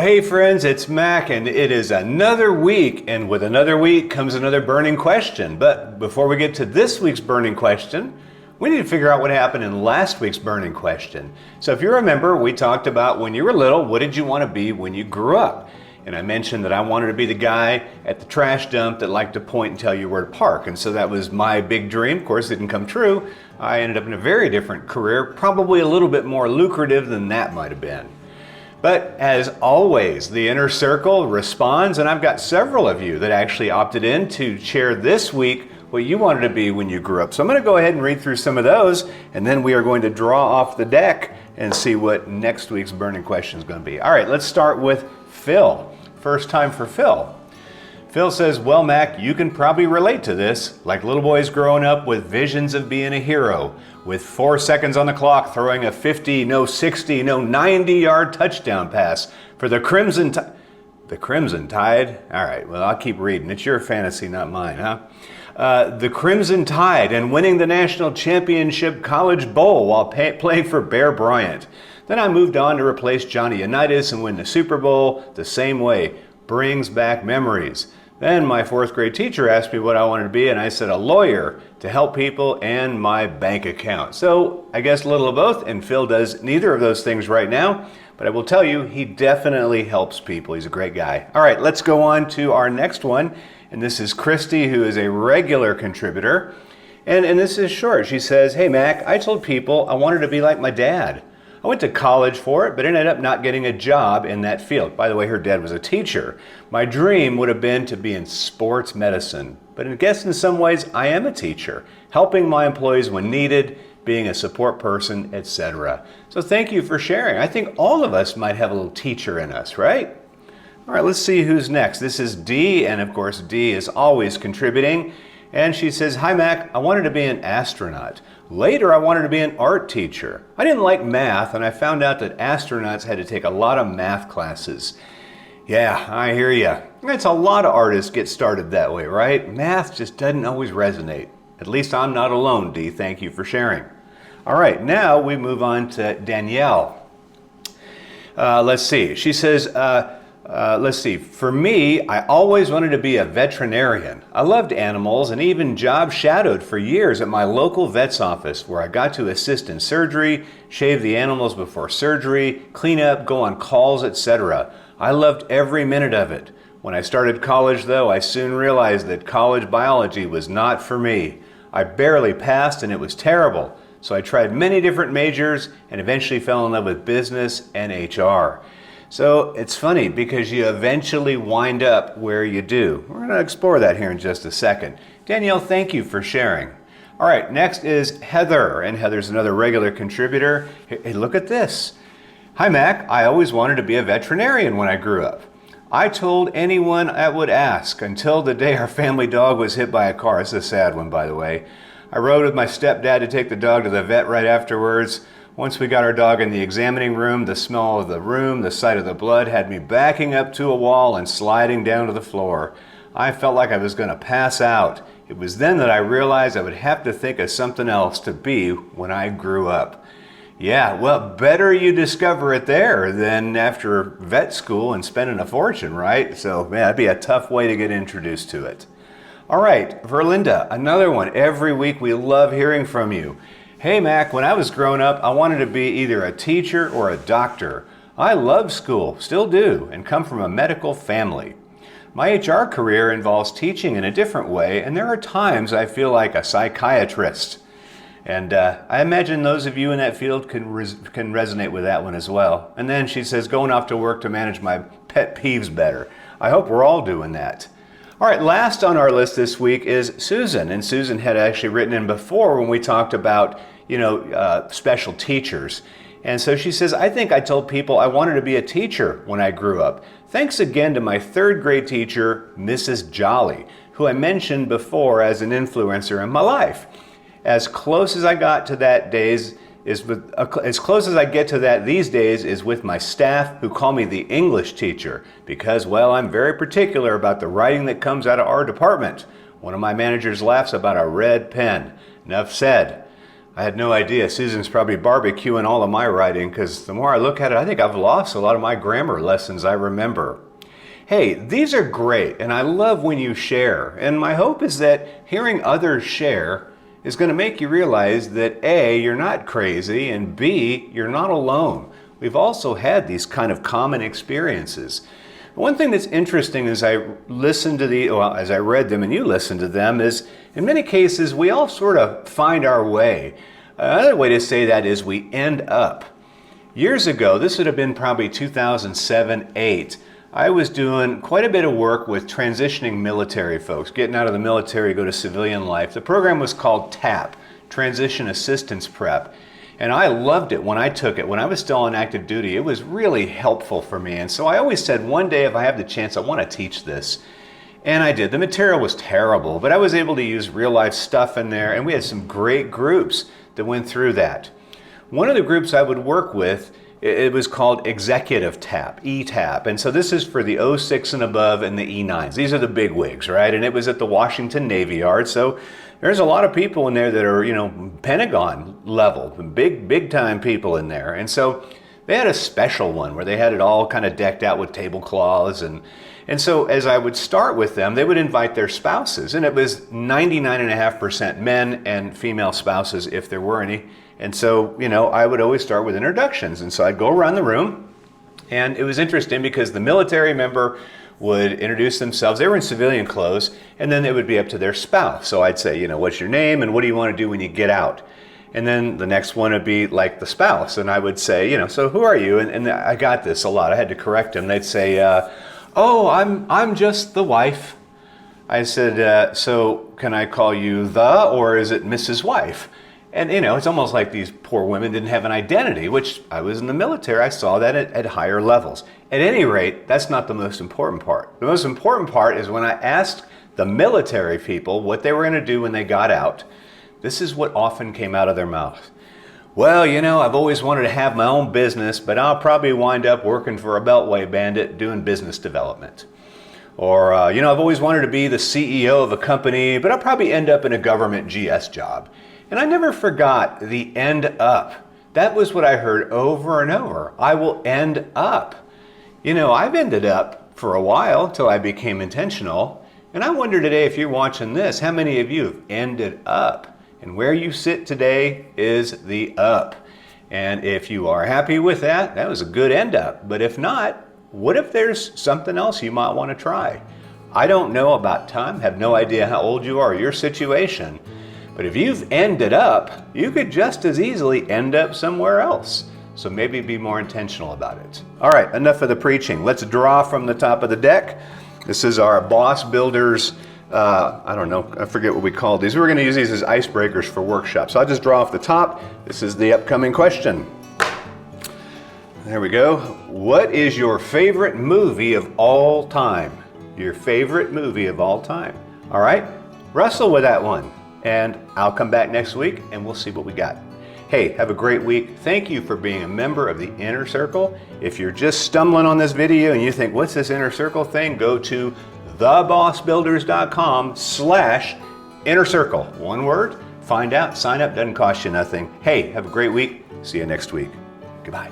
Well, hey friends, it's Mac, and it is another week, and with another week comes another burning question. But before we get to this week's burning question, we need to figure out what happened in last week's burning question. So if you remember, we talked about when you were little, what did you want to be when you grew up? And I mentioned that I wanted to be the guy at the trash dump that liked to point and tell you where to park. And so that was my big dream. Of course, it didn't come true. I ended up in a very different career, probably a little bit more lucrative than that might have been. But as always, the inner circle responds, and I've got several of you that actually opted in to share this week what you wanted to be when you grew up. So I'm going to go ahead and read through some of those, and then we are going to draw off the deck and see what next week's burning question is going to be. All right, let's start with Phil. First time for Phil. Phil says, well, Mac, you can probably relate to this. Like little boys growing up with visions of being a hero, with 4 seconds on the clock, throwing a 50, no 60, no 90-yard touchdown pass for the Crimson Tide. The Crimson Tide? All right, well, I'll keep reading. It's your fantasy, not mine, huh? The Crimson Tide and winning the National Championship College Bowl while playing for Bear Bryant. Then I moved on to replace Johnny Unitas and win the Super Bowl the same way. Brings back memories. Then my 4th grade teacher asked me what I wanted to be, and I said a lawyer to help people and my bank account. So I guess a little of both, and Phil does neither of those things right now, but I will tell you, he definitely helps people. He's a great guy. All right, let's go on to our next one, and this is Christy, who is a regular contributor, and this is short. She says, hey Mac, I told people I wanted to be like my dad. I went to college for it, but ended up not getting a job in that field. By the way, her dad was a teacher. My dream would have been to be in sports medicine, but I guess in some ways I am a teacher, helping my employees when needed, being a support person, etc. So thank you for sharing. I think all of us might have a little teacher in us, right? All right, let's see who's next. This is Dee, and of course Dee is always contributing. And she says, hi Mac, I wanted to be an astronaut. Later, I wanted to be an art teacher. I didn't like math, and I found out that astronauts had to take a lot of math classes. Yeah, I hear ya. It's a lot of artists get started that way, right? Math just doesn't always resonate. At least I'm not alone, Dee. Thank you for sharing. All right, now we move on to Danielle. Let's see. She says, let's see, for me, I always wanted to be a veterinarian. I loved animals and even job shadowed for years at my local vet's office where I got to assist in surgery, shave the animals before surgery, clean up, go on calls, etc. I loved every minute of it. When I started college though, I soon realized that college biology was not for me. I barely passed and it was terrible. So I tried many different majors and eventually fell in love with business and HR. So it's funny because you eventually wind up where you do. We're going to explore that here in just a second. Danielle, thank you for sharing. All right, next is Heather, and Heather's another regular contributor. Hey, look at this. Hi Mac, I always wanted to be a veterinarian when I grew up. I told anyone that would ask until the day our family dog was hit by a car. It's a sad one, by the way. I rode with my stepdad to take the dog to the vet right afterwards. Once we got our dog in the examining room, the smell of the room, the sight of the blood had me backing up to a wall and sliding down to the floor. I felt like I was going to pass out. It was then that I realized I would have to think of something else to be when I grew up. Yeah, well, better you discover it there than after vet school and spending a fortune, right? So, man, that'd be a tough way to get introduced to it. All right, Verlinda, another one. Every week we love hearing from you. Hey Mac, when I was growing up, I wanted to be either a teacher or a doctor. I love school, still do, and come from a medical family. My HR career involves teaching in a different way, and there are times I feel like a psychiatrist. And I imagine those of you in that field can resonate with that one as well. And then she says, going off to work to manage my pet peeves better. I hope we're all doing that. All right, last on our list this week is Susan, and Susan had actually written in before when we talked about, special teachers. And so she says, I think I told people I wanted to be a teacher when I grew up. Thanks again to my 3rd grade teacher, Mrs. Jolly, who I mentioned before as an influencer in my life. As close as I got to that these days is with my staff who call me the English teacher because, well, I'm very particular about the writing that comes out of our department. One of my managers laughs about a red pen. Enough said. I had no idea. Susan's probably barbecuing all of my writing because the more I look at it, I think I've lost a lot of my grammar lessons I remember. Hey, these are great, and I love when you share. And my hope is that hearing others share is going to make you realize that A, you're not crazy, and B, you're not alone. We've also had these kind of common experiences. One thing that's interesting as I as I read them and you listened to them is, in many cases, we all sort of find our way. Another way to say that is we end up. Years ago, this would have been probably 2007-8, I was doing quite a bit of work with transitioning military folks, getting out of the military, go to civilian life. The program was called TAP, Transition Assistance Prep. And I loved it when I took it. When I was still on active duty, it was really helpful for me. And so I always said, one day if I have the chance, I want to teach this. And I did. The material was terrible, but I was able to use real life stuff in there. And we had some great groups that went through that. One of the groups I would work with, it was called Executive TAP, ETAP. And so this is for the 06 and above and the E9s. These are the big wigs, right? And it was at the Washington Navy Yard. So there's a lot of people in there that are, Pentagon level, big time people in there. And so they had a special one where they had it all kind of decked out with tablecloths. And so as I would start with them, they would invite their spouses. And it was 99.5% men and female spouses if there were any. And so, I would always start with introductions. And so I'd go around the room. And it was interesting because the military member would introduce themselves. They were in civilian clothes, and then it would be up to their spouse. So I'd say, what's your name and what do you want to do when you get out? And then the next one would be like the spouse. And I would say, so who are you? And I got this a lot. I had to correct them. They'd say, I'm just the wife. I said, so can I call you the, or is it Mrs. Wife? And, it's almost like these poor women didn't have an identity, which I was in the military. I saw that at higher levels. At any rate, that's not the most important part. The most important part is when I asked the military people what they were going to do when they got out, this is what often came out of their mouth. Well, I've always wanted to have my own business, but I'll probably wind up working for a Beltway bandit doing business development. Or, I've always wanted to be the CEO of a company, but I'll probably end up in a government GS job. And I never forgot the end up. That was what I heard over and over. I will end up. I've ended up for a while till I became intentional. And I wonder today, if you're watching this, how many of you have ended up? And where you sit today is the up. And if you are happy with that, that was a good end up. But if not, what if there's something else you might want to try? I don't know about time, have no idea how old you are, your situation. But if you've ended up, you could just as easily end up somewhere else. So maybe be more intentional about it. All right, enough of the preaching. Let's draw from the top of the deck. This is our Boss Builders, I forget what we called these. We're going to use these as icebreakers for workshops. So I'll just draw off the top. This is the upcoming question. There we go. What is your favorite movie of all time? Your favorite movie of all time. All right, wrestle with that one. And I'll come back next week and we'll see what we got. Hey, have a great week. Thank you for being a member of the Inner Circle. If you're just stumbling on this video and you think, what's this Inner Circle thing? Go to thebossbuilders.com/Inner Circle. One word, find out, sign up, doesn't cost you nothing. Hey, have a great week. See you next week. Goodbye.